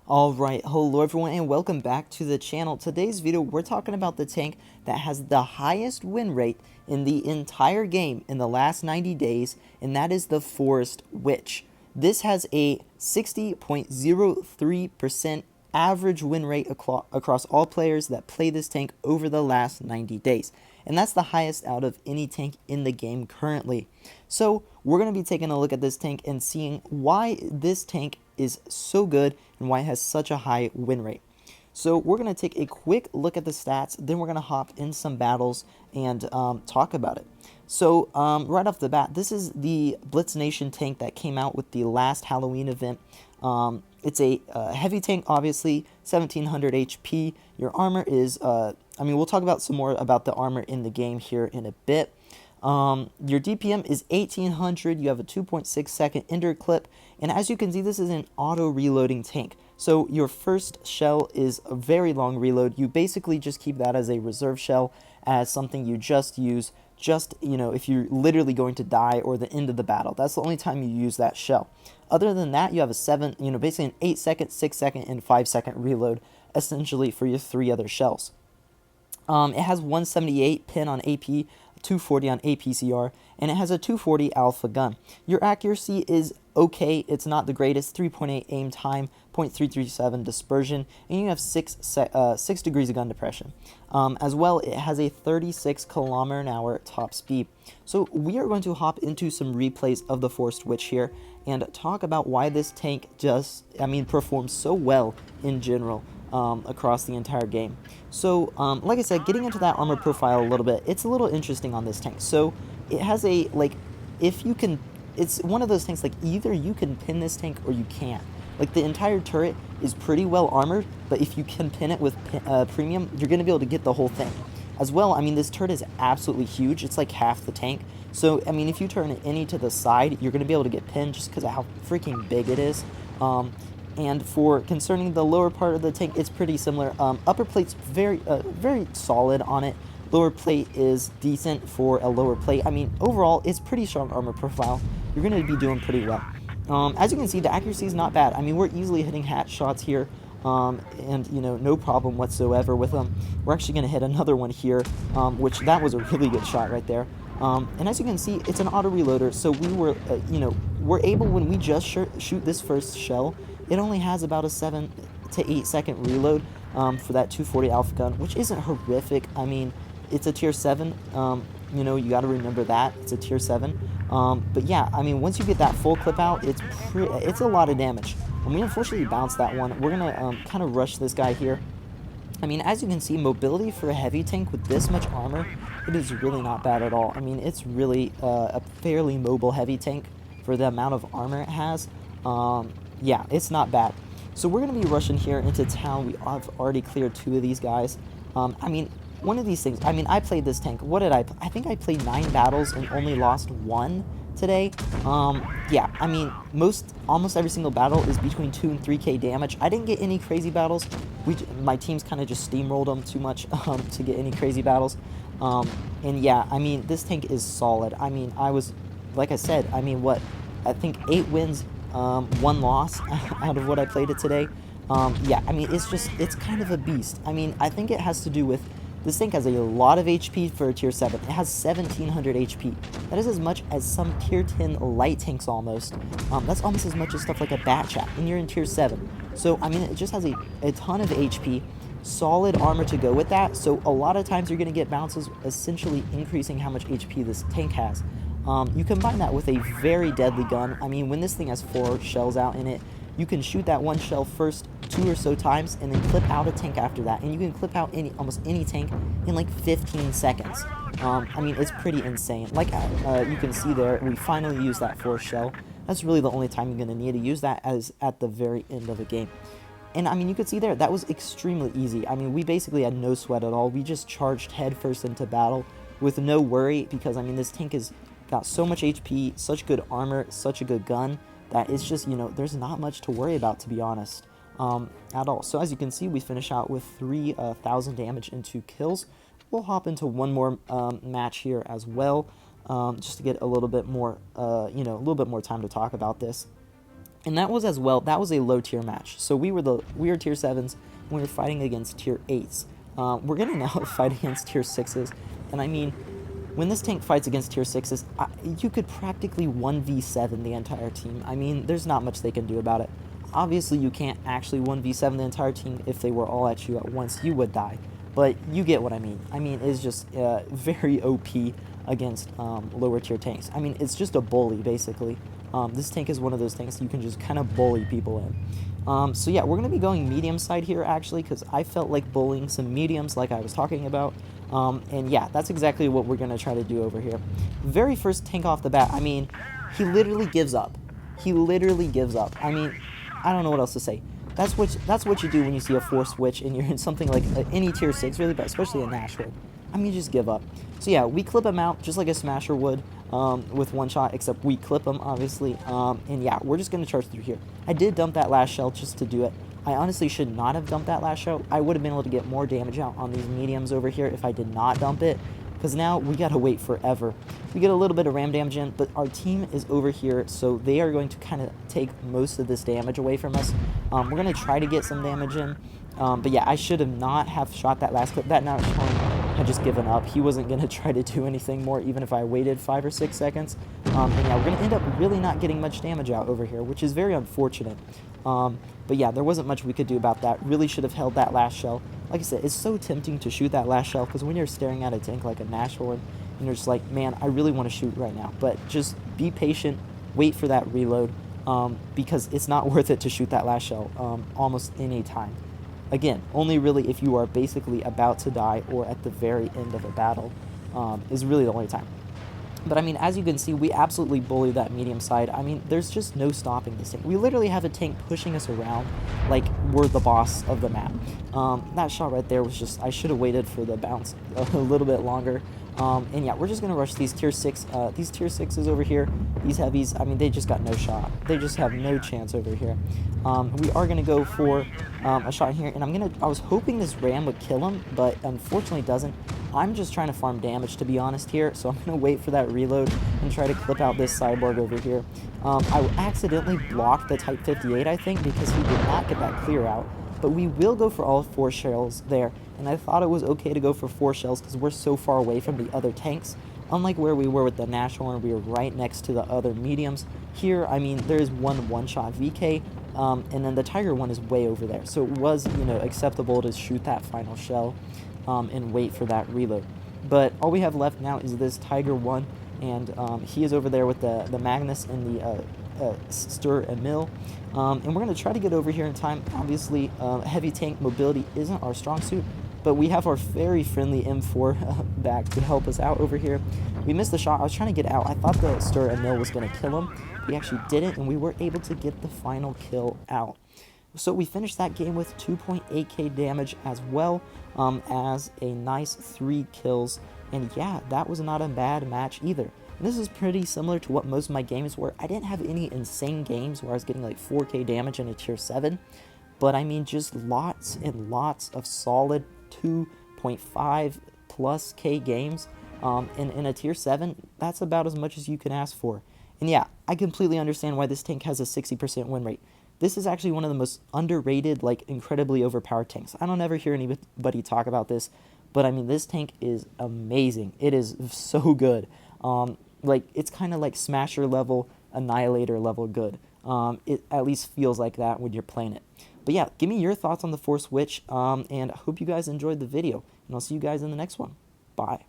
Alright, hello everyone and welcome back to the channel. Today's video we're talking about the tank that has the highest win rate in the entire game in the last 90 days, and that is the Forest Witch. This has a 60.03% average win rate across all players that play this tank over the last 90 days. And that's the highest out of any tank in the game currently. So we're going to be taking a look at this tank and seeing why this tank is so good and why it has such a high win rate. So we're going to take a quick look at the stats, then we're going to hop in some battles and talk about it. So right off the bat, this is the Blitz Nation tank that came out with the last Halloween event. It's a heavy tank, obviously, 1700 HP. Your armor is, we'll talk about some more about the armor in the game here in a bit. Your DPM is 1800, you have a 2.6 second ender clip, and as you can see, this is an auto reloading tank. So your first shell is a very long reload. You basically just keep that as a reserve shell, as something you just use, if you're literally going to die or the end of the battle. That's the only time you use that shell. Other than that, you have a basically an 8 second, 6 second, and 5 second reload, essentially for your 3 other shells. It has 178 pin on AP, 240 on APCR, and it has a 240 alpha gun. Your accuracy is okay, it's not the greatest, 3.8 aim time, 0.337 dispersion, and you have 6 degrees of gun depression. As well, it has a 36 km/h top speed. So we are going to hop into some replays of the Forest Witch here and talk about why this tank performs so well in general. Across the entire game. So, like I said, getting into that armor profile a little bit, it's a little interesting on this tank. So, it has a, it's one of those tanks, either you can pin this tank or you can't. The entire turret is pretty well armored, but if you can pin it with premium, you're going to be able to get the whole thing. As well, this turret is absolutely huge. It's like half the tank. So, if you turn it any to the side, you're going to be able to get pinned just because of how freaking big it is. And for concerning the lower part of the tank, it's pretty similar. Upper plate's very solid on it. Lower plate is decent for a lower plate. Overall, it's pretty strong armor profile. You're going to be doing pretty well. As you can see, the accuracy is not bad. We're easily hitting hat shots here, and no problem whatsoever with them. We're actually going to hit another one here, which that was a really good shot right there. And as you can see, it's an auto reloader, so we're able, when we just shoot this first shell, it only has about a 7 to 8 second reload for that 240 alpha gun, which isn't horrific. It's a tier 7, you got to remember that, it's a tier 7. But yeah, once you get that full clip out, it's a lot of damage. And we unfortunately bounced that one. We're going to kind of rush this guy here. As you can see, mobility for a heavy tank with this much armor, it is really not bad at all. It's really a fairly mobile heavy tank for the amount of armor it has. Yeah, it's not bad. So we're going to be rushing here into town. We have already cleared 2 of these guys. One of these things, I played this tank. What did I play? I think I played 9 battles and only lost 1 today. Yeah, almost every single battle is between 2 and 3k damage. I didn't get any crazy battles. My teams kind of just steamrolled them too much to get any crazy battles. And yeah, this tank is solid. I was, like I said, I think 8 wins, 1 loss out of what I played it today. Yeah, it's kind of a beast. I think it has to do with, this tank has a lot of HP for a tier 7. It has 1700 HP. That is as much as some tier 10 light tanks almost. That's almost as much as stuff like a Bat Chat, and you're in tier 7. So, it just has a ton of HP, solid armor to go with that, so a lot of times you're going to get bounces, essentially increasing how much HP this tank has. You combine that with a very deadly gun. When this thing has 4 shells out in it, you can shoot that 1 shell first 2 or so times and then clip out a tank after that, and you can clip out almost any tank in 15 seconds. It's pretty insane. You can see there, we finally used that 4th shell. That's really the only time you're going to need to use that, as at the very end of the game. And you could see there, that was extremely easy. We basically had no sweat at all. We just charged headfirst into battle with no worry, because this tank has got so much HP, such good armor, such a good gun, that it's just, there's not much to worry about, to be honest, at all. So as you can see, we finish out with 3,000 damage and 2 kills. We'll hop into one more match here as well, just to get a little bit more, a little bit more time to talk about this. And that was as well, that was a low tier match. So we were tier 7s, and we were fighting against tier 8s. We're going to now fight against tier 6s, and I mean, when this tank fights against tier 6s, you could practically 1v7 the entire team. I mean, there's not much they can do about it. Obviously, you can't actually 1v7 the entire team. If they were all at you at once, you would die. But you get what I mean. I mean, it's just very OP against lower tier tanks. I mean, it's just a bully, basically. This tank is one of those tanks you can just kind of bully people in. So yeah, we're going to be going medium side here, actually, because I felt like bullying some mediums like I was talking about. And yeah, that's exactly what we're going to try to do over here. Very first tank off the bat, I mean, he literally gives up. He literally gives up. I mean, I don't know what else to say. That's what you do when you see a 4 switch and you're in something like any tier 6, really, but especially a Nashville. I mean, you just give up. So yeah, we clip him out just like a Smasher would with one shot, except we clip him, obviously. And yeah, we're just going to charge through here. I did dump that last shell just to do it. I honestly should not have dumped that last shell. I would have been able to get more damage out on these mediums over here if I did not dump it, because now we got to wait forever. We get a little bit of ram damage in, but our team is over here, so they are going to kind of take most of this damage away from us. We're going to try to get some damage in, but yeah, I should have not have shot that last clip. That now had just given up. He wasn't going to try to do anything more, even if I waited 5 or 6 seconds. And yeah, we're going to end up really not getting much damage out over here, which is very unfortunate. But yeah, there wasn't much we could do about that. Really should have held that last shell. Like I said, it's so tempting to shoot that last shell, because when you're staring at a tank like a Nashville, and you're just like, man, I really want to shoot right now. But just be patient, wait for that reload, because it's not worth it to shoot that last shell almost any time. Again, only really if you are basically about to die or at the very end of a battle is really the only time. But I mean, as you can see, we absolutely bully that medium side. I mean, there's just no stopping this tank. We literally have a tank pushing us around like we're the boss of the map. That shot right there was just, I should have waited for the bounce a little bit longer. And yeah, we're just going to rush these tier 6, these tier 6s over here. These heavies, I mean, they just got no shot. They just have no chance over here. We are going to go for a shot here, and I was hoping this ram would kill him, but unfortunately it doesn't. I'm just trying to farm damage, to be honest, here, so I'm going to wait for that reload and try to clip out this cyborg over here. I accidentally blocked the Type 58, I think, because he did not get that clear out, but we will go for all 4 shells there, and I thought it was okay to go for 4 shells because we're so far away from the other tanks. Unlike where we were with the Nashville, and we were right next to the other mediums. Here, I mean, there's one-shot VK, and then the Tiger one is way over there, so it was, you know, acceptable to shoot that final shell and wait for that reload. But all we have left now is this Tiger 1, and he is over there with the Magnus and the Stir and Mill. And we're going to try to get over here in time. Obviously, heavy tank mobility isn't our strong suit, but we have our very friendly M4 back to help us out over here. We missed the shot. I was trying to get out. I thought the Stir and Mill was going to kill him. We actually didn't, and we were able to get the final kill out. So we finished that game with 2.8k damage as well as a nice 3 kills. And yeah, that was not a bad match either. And this is pretty similar to what most of my games were. I didn't have any insane games where I was getting like 4k damage in a tier 7. But I mean, just lots and lots of solid 2.5 plus k games. In a tier 7, that's about as much as you can ask for. And yeah, I completely understand why this tank has a 60% win rate. This is actually one of the most underrated, like, incredibly overpowered tanks. I don't ever hear anybody talk about this, but I mean, this tank is amazing. It is so good. Like, it's kind of like Smasher level, Annihilator level good. It at least feels like that when you're playing it. But yeah, give me your thoughts on the 4 switch, and I hope you guys enjoyed the video, and I'll see you guys in the next one. Bye.